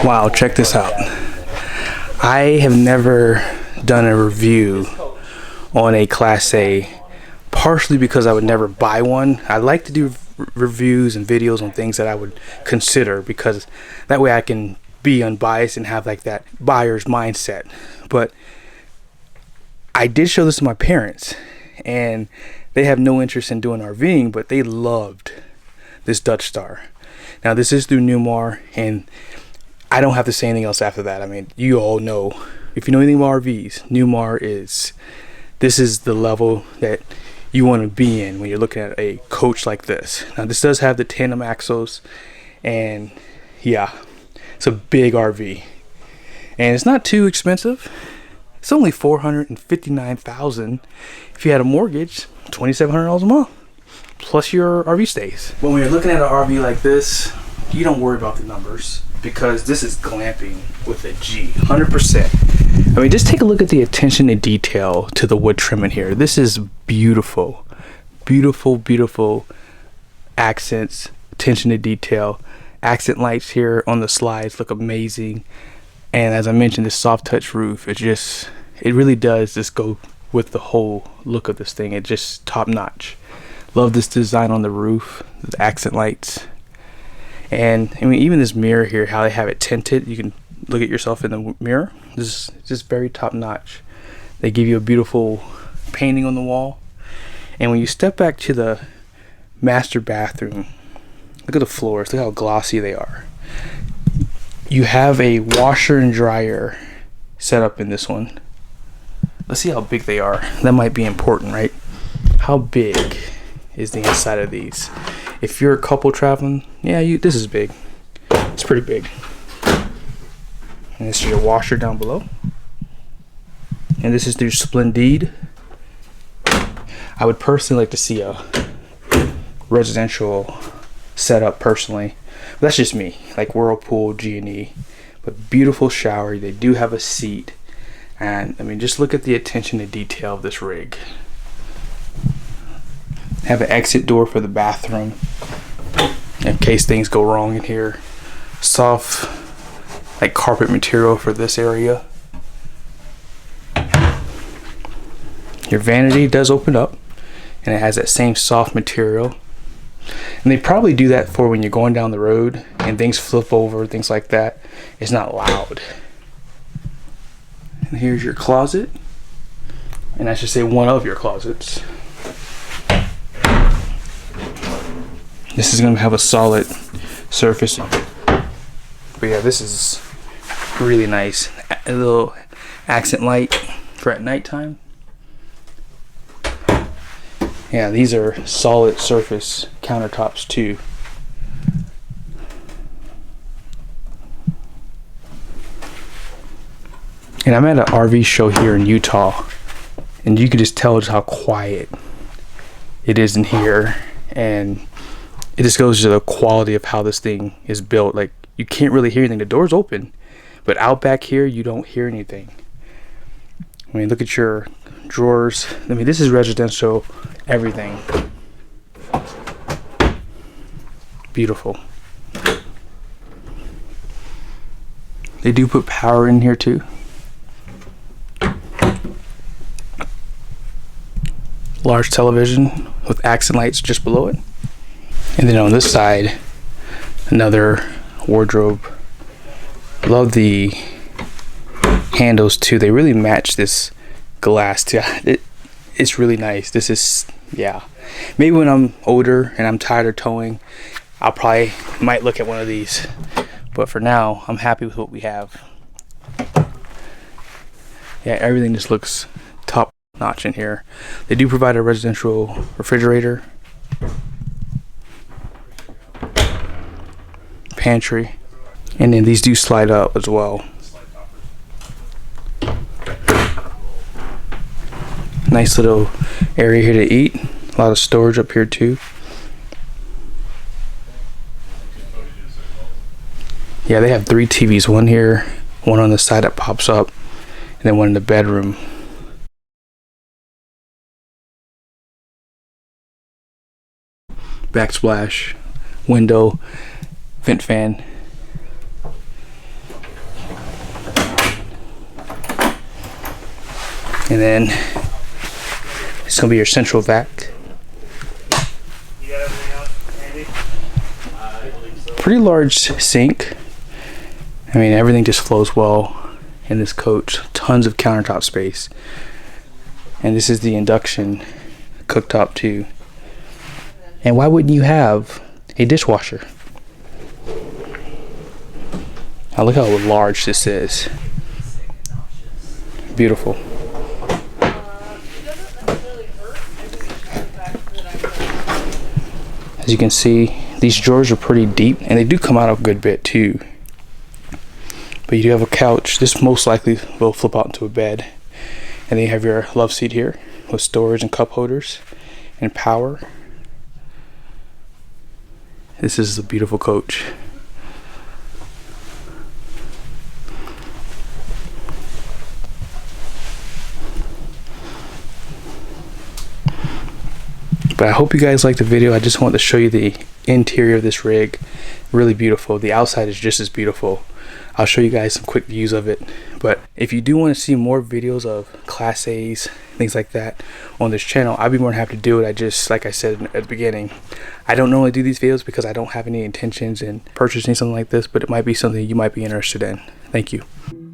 Wow, check this out. I have never done a review on a Class A, partially because I would never buy one. I like to do reviews and videos on things that I would consider, because that way I can be unbiased and have like that buyer's mindset. But I did show this to my parents, and they have no interest in doing RVing, but they loved this Dutch Star. Now this is through Newmar, and I don't have to say anything else after that. I mean, you all know, if you know anything about RVs, Newmar this is the level that you want to be in when you're looking at a coach like this. Now this does have the tandem axles, and yeah, it's a big RV, and it's not too expensive. It's only $459,000. If you had a mortgage, $2,700 a month, plus your RV stays. When you're looking at an RV like this, you don't worry about the numbers, because this is glamping with a G, 100%. I mean, just take a look at the attention to detail to the wood trim in here. This is beautiful, beautiful, beautiful accents, attention to detail. Accent lights here on the slides look amazing. And as I mentioned, this soft touch roof, it really does just go with the whole look of this thing. It's just top notch. Love this design on the roof, the accent lights. And I mean, even this mirror here, how they have it tinted, you can look at yourself in the mirror. This is just very top notch. They give you a beautiful painting on the wall. And when you step back to the master bathroom, look at the floors, look how glossy they are. You have a washer and dryer set up in this one. Let's see how big they are. That might be important, right? How big is the inside of these? If you're a couple traveling, yeah, this is big. It's pretty big. And this is your washer down below. And this is through Splendide. I would personally like to see a residential setup personally. But that's just me, like Whirlpool, G&E. But beautiful shower. They do have a seat. And I mean, just look at the attention to detail of this rig. Have an exit door for the bathroom in case things go wrong in here. Soft, like carpet material for this area. Your vanity does open up, and it has that same soft material. And they probably do that for when you're going down the road and things flip over, things like that. It's not loud. And here's your closet, and I should say one of your closets. This is going to have a solid surface. But yeah, this is really nice. A little accent light for at nighttime. Yeah, these are solid surface countertops too. And I'm at an RV show here in Utah, and you can just tell just how quiet it is in here, and it just goes to the quality of how this thing is built. Like, you can't really hear anything. The door's open, but out back here you don't hear anything. I mean, look at your drawers. I mean, this is residential everything. Beautiful. They do put power in here too. Large television with accent lights just below it. And then on this side, another wardrobe. Love the handles too. They really match this glass too. It's really nice. This is, yeah. Maybe when I'm older and I'm tired of towing, I might look at one of these. But for now, I'm happy with what we have. Yeah, everything just looks top notch in here. They do provide a residential refrigerator, pantry, and then these do slide up as well. Nice little area here to eat. A lot of storage up here too. Yeah, they have 3 TVs, one here, one on the side that pops up, and then one in the bedroom. Backsplash, window, vent fan. And then it's gonna be your central vac. Pretty large sink. I mean, everything just flows well in this coach. Tons of countertop space. And this is the induction cooktop too. And why wouldn't you have a dishwasher? Now look how large this is. Beautiful. As you can see, these drawers are pretty deep, and they do come out a good bit too. But you do have a couch. This most likely will flip out into a bed. And then you have your love seat here with storage and cup holders and power. This is a beautiful coach. But I hope you guys liked the video. I just wanted to show you the interior of this rig. Really beautiful. The outside is just as beautiful. I'll show you guys some quick views of it. But if you do want to see more videos of Class A's, things like that on this channel, I'd be more than happy to do it. I just, like I said at the beginning, I don't normally do these videos because I don't have any intentions in purchasing something like this, but it might be something you might be interested in. Thank you.